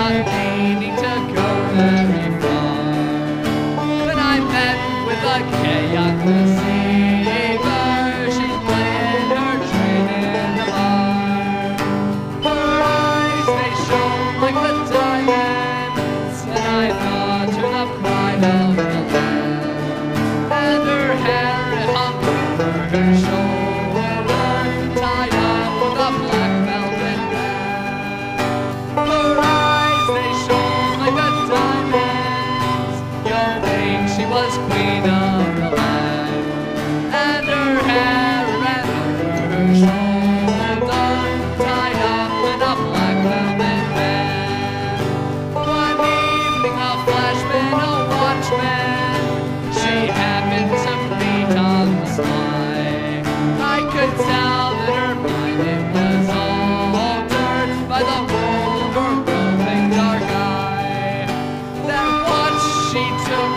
not needing to go very far. When I met with a gay young deceiver, she played her trade in the bar. Her eyes, they shone like the diamonds, and I thought her the pride of the land. And her hair, it hung over her shoulder, tied up with a black velvet band. Her eyes, they shone like the diamonds. You think she was queen of the land. And her hair ran over her shoulder, tied up in a black velvet band. One evening a flashman, a watchman, she happened to meet on the sly. I could tell that her mind, it was altered by the whole of her roving dark eye. That watch she took